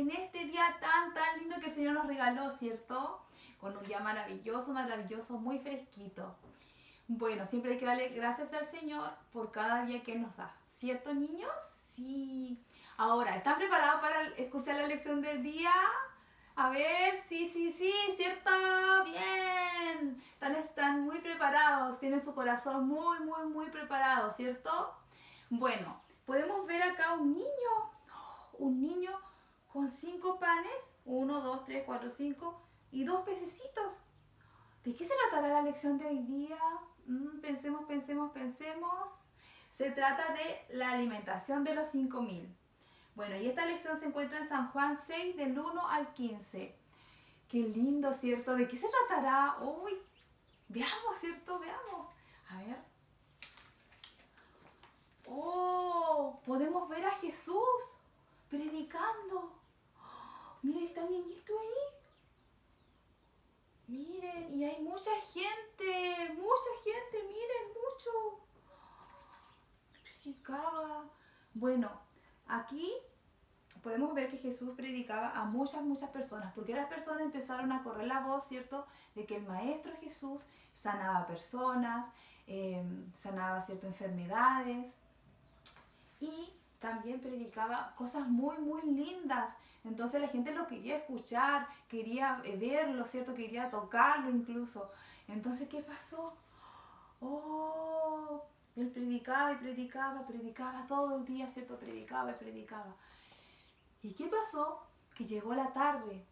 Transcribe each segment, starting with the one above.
en este día tan lindo que el Señor nos regaló, ¿cierto? Con un día maravilloso, muy fresquito. Bueno, siempre hay que darle gracias al Señor por cada día que Él nos da. ¿Cierto, niños? Sí. Ahora, ¿están preparados para escuchar la lección del día? A ver, sí, ¿cierto? Bien. Están muy preparados, tienen su corazón muy preparado, ¿cierto? Bueno, podemos ver acá un niño con 5 panes, 1, 2, 3, 4, 5 y 2 pececitos. ¿De qué se tratará la lección de hoy día? Pensemos. Se trata de la alimentación de los 5.000. Bueno, y esta lección se encuentra en San Juan 6, del 1 al 15. Qué lindo, ¿cierto? ¿De qué se tratará? Uy, veamos, ¿cierto? Veamos. A ver. Oh, podemos ver a Jesús predicando. Mira, está el niñito ahí. Miren, y hay mucha gente, miren, mucho. Predicaba. Bueno, aquí podemos ver que Jesús predicaba a muchas personas, porque las personas empezaron a correr la voz, ¿cierto?, de que el Maestro Jesús sanaba personas, sanaba ciertas enfermedades y también predicaba cosas muy lindas. Entonces la gente lo quería escuchar, quería verlo, ¿cierto?, quería tocarlo incluso. Entonces, ¿qué pasó? Oh, él predicaba todo el día, ¿cierto? Predicaba. ¿Y qué pasó? Que llegó la tarde,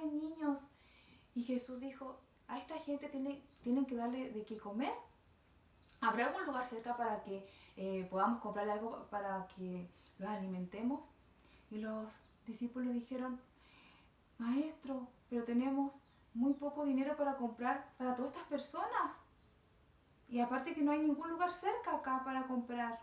niños, y Jesús dijo, a esta gente tienen que darle de qué comer. ¿Habrá algún lugar cerca para que podamos comprarle algo para que los alimentemos? Y los discípulos dijeron, Maestro, pero tenemos muy poco dinero para comprar para todas estas personas. Y aparte que no hay ningún lugar cerca acá para comprar.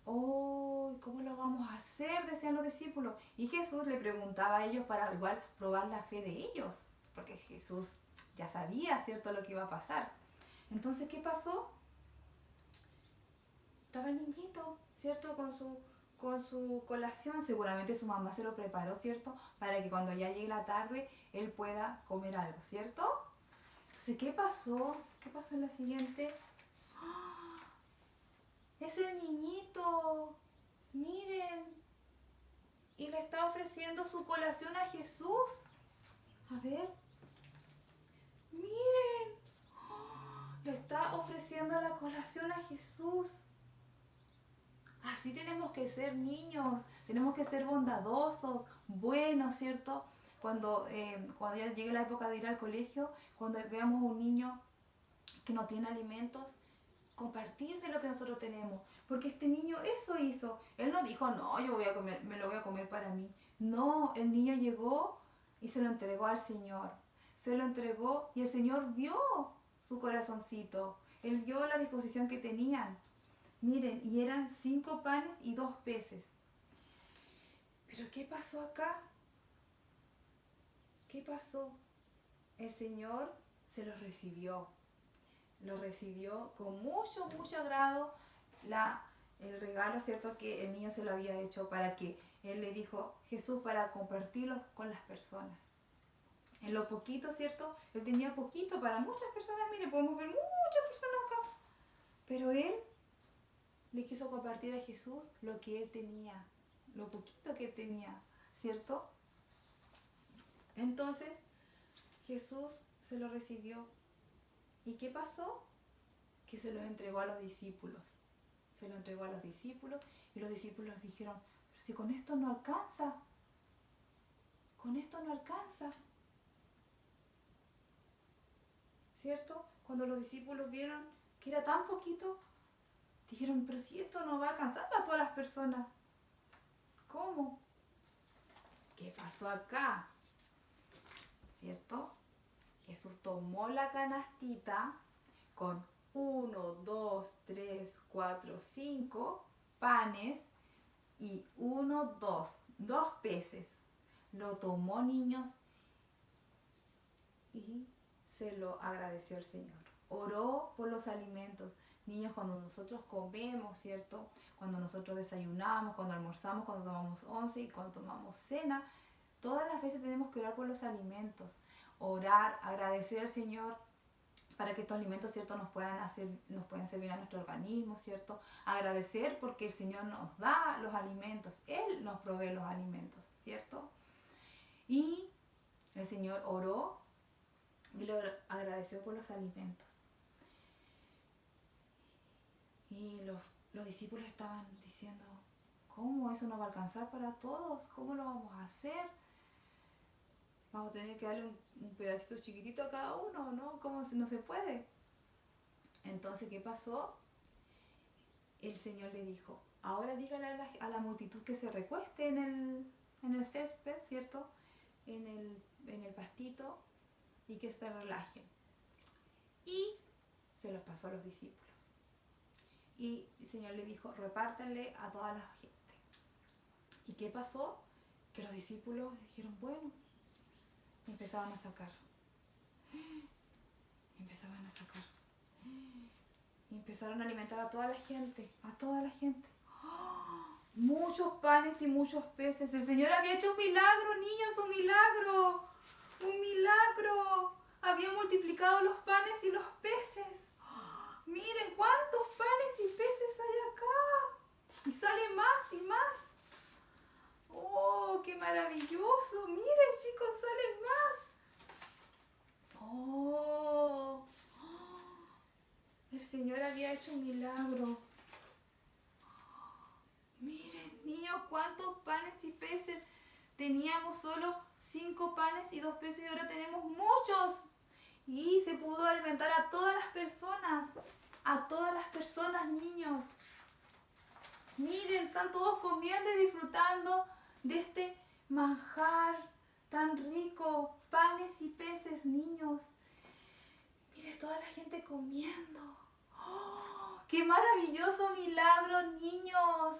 Oh, ¿cómo lo vamos a hacer?, decían los discípulos. Y Jesús le preguntaba a ellos para igual probar la fe de ellos, porque Jesús ya sabía, ¿cierto?, lo que iba a pasar. Entonces, ¿qué pasó? Estaba el niñito, ¿cierto?, con su colación. Seguramente su mamá se lo preparó, ¿cierto?, para que cuando ya llegue la tarde él pueda comer algo, ¿cierto? Entonces, ¿qué pasó? ¿Qué pasó en la siguiente? Es el niñito, miren, y le está ofreciendo su colación a Jesús. A ver, miren, le está ofreciendo la colación a Jesús. Así tenemos que ser, niños, tenemos que ser bondadosos, buenos, ¿cierto? Cuando ya llegue la época de ir al colegio, cuando veamos a un niño que no tiene alimentos, compartir de lo que nosotros tenemos, porque este niño eso hizo. Él no dijo, no, yo voy a comer, me lo voy a comer para mí. No, el niño llegó y se lo entregó al Señor. Se lo entregó y el Señor vio su corazoncito. Él vio la disposición que tenían. Miren, y eran 5 panes y 2 peces. Pero ¿qué pasó acá? ¿Qué pasó? El Señor se los recibió. Lo recibió con mucho agrado el regalo, ¿cierto?, que el niño se lo había hecho, para que él le dijo, Jesús, para compartirlo con las personas. En lo poquito, ¿cierto? Él tenía poquito para muchas personas. Mire, podemos ver muchas personas acá. Pero él le quiso compartir a Jesús lo que él tenía, lo poquito que él tenía, ¿cierto? Entonces, Jesús se lo recibió. ¿Y qué pasó? Que se los entregó a los discípulos. Se lo entregó a los discípulos y los discípulos dijeron, pero si con esto no alcanza, ¿cierto? Cuando los discípulos vieron que era tan poquito, dijeron, pero si esto no va a alcanzar para todas las personas, ¿cómo? ¿Qué pasó acá? ¿Cierto? Jesús tomó la canastita con 1, 2, 3, 4, 5 panes y 2 peces. Lo tomó, niños, y se lo agradeció al Señor. Oró por los alimentos. Niños, cuando nosotros comemos, ¿cierto? Cuando nosotros desayunamos, cuando almorzamos, cuando tomamos once y cuando tomamos cena, todas las veces tenemos que orar por los alimentos, orar, agradecer al Señor para que estos alimentos, ¿cierto?, nos puedan servir a nuestro organismo, ¿cierto? Agradecer porque el Señor nos da los alimentos, Él nos provee los alimentos, ¿cierto? Y el Señor oró y lo agradeció por los alimentos. Y los discípulos estaban diciendo, ¿cómo eso no va a alcanzar para todos? ¿Cómo lo vamos a hacer? Vamos a tener que darle un pedacito chiquitito a cada uno, ¿no? ¿Cómo no se puede? Entonces, ¿qué pasó? El Señor le dijo, ahora dígale a la multitud que se recueste en el césped, ¿cierto? En el pastito y que se relajen. Y se los pasó a los discípulos. Y el Señor le dijo, repártanle a toda la gente. ¿Y qué pasó? Que los discípulos dijeron, bueno, y empezaban a sacar. Y empezaron a alimentar a toda la gente, Muchos panes y muchos peces. El Señor había hecho un milagro, niños, un milagro. Un milagro. Había multiplicado los panes y los peces. Miren cuántos panes y peces hay acá. Y sale más y más. ¡Oh, qué maravilloso! Miren, chicos, salen más. ¡Oh! El Señor había hecho un milagro. Miren, niños, cuántos panes y peces. Teníamos solo 5 panes y 2 peces y ahora tenemos muchos. Y se pudo alimentar a todas las personas, niños. Miren, están todos comiendo y disfrutando de este manjar tan rico, panes y peces, niños. Miren, toda la gente comiendo. ¡Oh, qué maravilloso milagro, niños!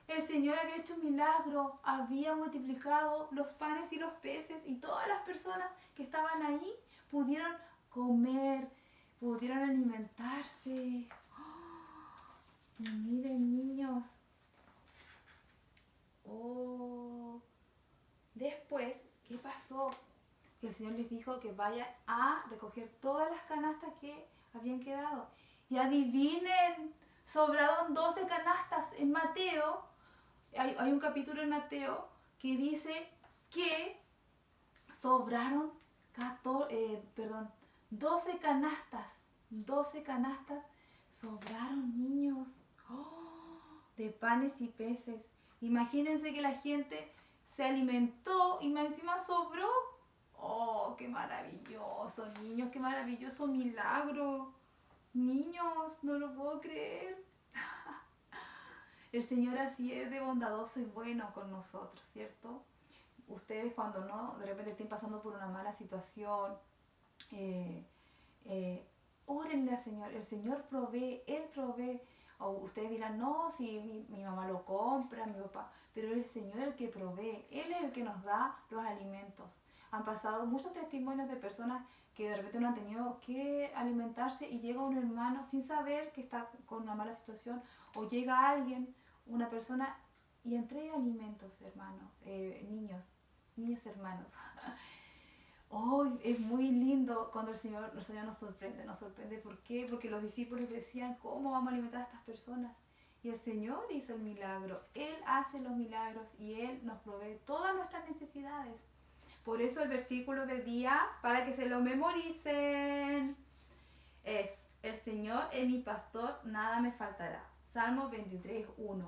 El Señor había hecho un milagro, había multiplicado los panes y los peces y todas las personas que estaban ahí pudieron comer, pudieron alimentarse. ¡Oh! Y miren, niños. ¡Oh! Después, ¿qué pasó? Que el Señor les dijo que vayan a recoger todas las canastas que habían quedado. Y adivinen, sobraron 12 canastas en Mateo. Hay un capítulo en Mateo que dice que sobraron 12 canastas. 12 canastas sobraron, niños. ¡Oh! De panes y peces. Imagínense que la gente se alimentó y más encima sobró. ¡Oh, qué maravilloso, niños! ¡Qué maravilloso milagro! Niños, no lo puedo creer. El Señor así es de bondadoso y bueno con nosotros, ¿cierto? Ustedes cuando no, de repente estén pasando por una mala situación, órenle al Señor. El Señor provee, Él provee. O ustedes dirán, no, si mi mamá lo compra, mi papá. Pero es el Señor el que provee. Él es el que nos da los alimentos. Han pasado muchos testimonios de personas que de repente no han tenido que alimentarse y llega un hermano sin saber que está con una mala situación o llega alguien, una persona y entrega alimentos, hermanos, niños hermanos. Oh, es muy lindo cuando el Señor nos sorprende. ¿Por qué? Porque los discípulos decían, ¿cómo vamos a alimentar a estas personas? Y el Señor hizo el milagro, Él hace los milagros y Él nos provee todas nuestras necesidades. Por eso el versículo del día, para que se lo memoricen, es: el Señor es mi pastor, nada me faltará. Salmo 23:1.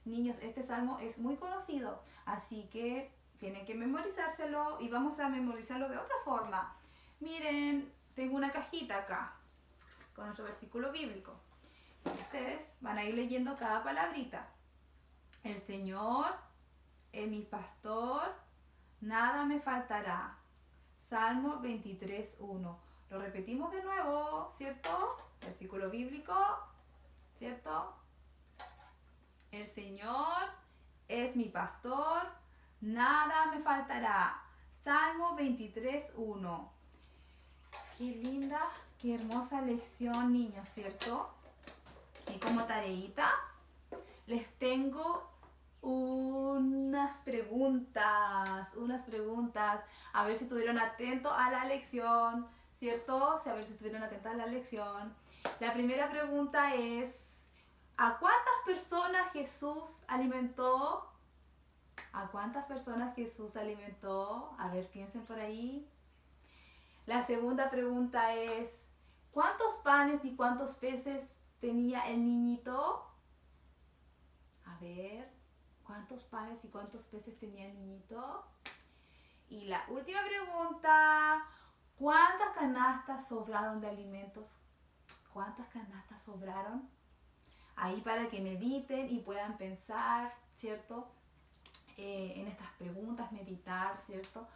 Niños, este salmo es muy conocido, así que tienen que memorizárselo y vamos a memorizarlo de otra forma. Miren, tengo una cajita acá con nuestro versículo bíblico. Ustedes van a ir leyendo cada palabrita. El Señor es mi pastor, nada me faltará. Salmo 23:1. Lo repetimos de nuevo, ¿cierto? Versículo bíblico, ¿cierto? El Señor es mi pastor, nada me faltará. Salmo 23:1. Qué linda, qué hermosa lección, niños, ¿cierto? Y como tareita, les tengo unas preguntas, a ver si estuvieron atentos a la lección, ¿cierto? A ver si estuvieron atentos a la lección. La primera pregunta es, ¿a cuántas personas Jesús alimentó? ¿A cuántas personas Jesús alimentó? A ver, piensen por ahí. La segunda pregunta es, ¿cuántos panes y cuántos peces tenía el niñito? A ver, ¿cuántos panes y cuántos peces tenía el niñito? Y la última pregunta, ¿cuántas canastas sobraron de alimentos? ¿Cuántas canastas sobraron? Ahí para que mediten y puedan pensar, ¿cierto? En estas preguntas, meditar, ¿cierto?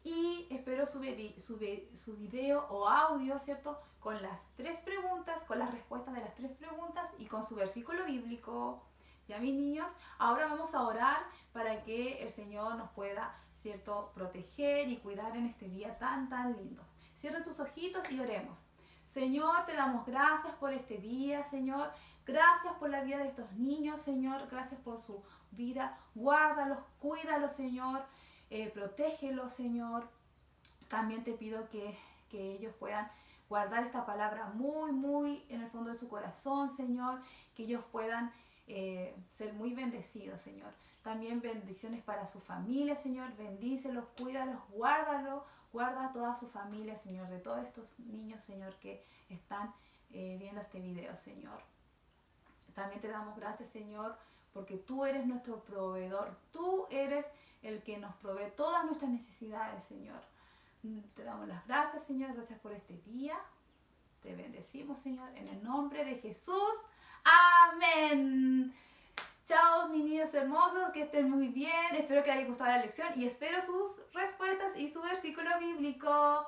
Y espero su video o audio, ¿cierto? Con las 3 preguntas, con las respuestas de las 3 preguntas y con su versículo bíblico. Ya, mis niños, ahora vamos a orar para que el Señor nos pueda, ¿cierto?, proteger y cuidar en este día tan, tan lindo. Cierren tus ojitos y oremos. Señor, te damos gracias por este día, Señor. Gracias por la vida de estos niños, Señor. Gracias por su vida. Guárdalos, cuídalos, Señor. Protégelos, Señor. También te pido que ellos puedan guardar esta palabra muy, muy en el fondo de su corazón, Señor. Que ellos puedan ser muy bendecidos, Señor. También bendiciones para su familia, Señor. Bendícelos, cuídalos, guárdalos. Guarda a toda su familia, Señor, de todos estos niños, Señor, que están viendo este video, Señor. También te damos gracias, Señor, porque tú eres nuestro proveedor. Tú eres el que nos provee todas nuestras necesidades, Señor. Te damos las gracias, Señor. Gracias por este día. Te bendecimos, Señor, en el nombre de Jesús. Amén. Chao, mis niños hermosos, que estén muy bien. Espero que les haya gustado la lección y espero sus respuestas y su versículo bíblico.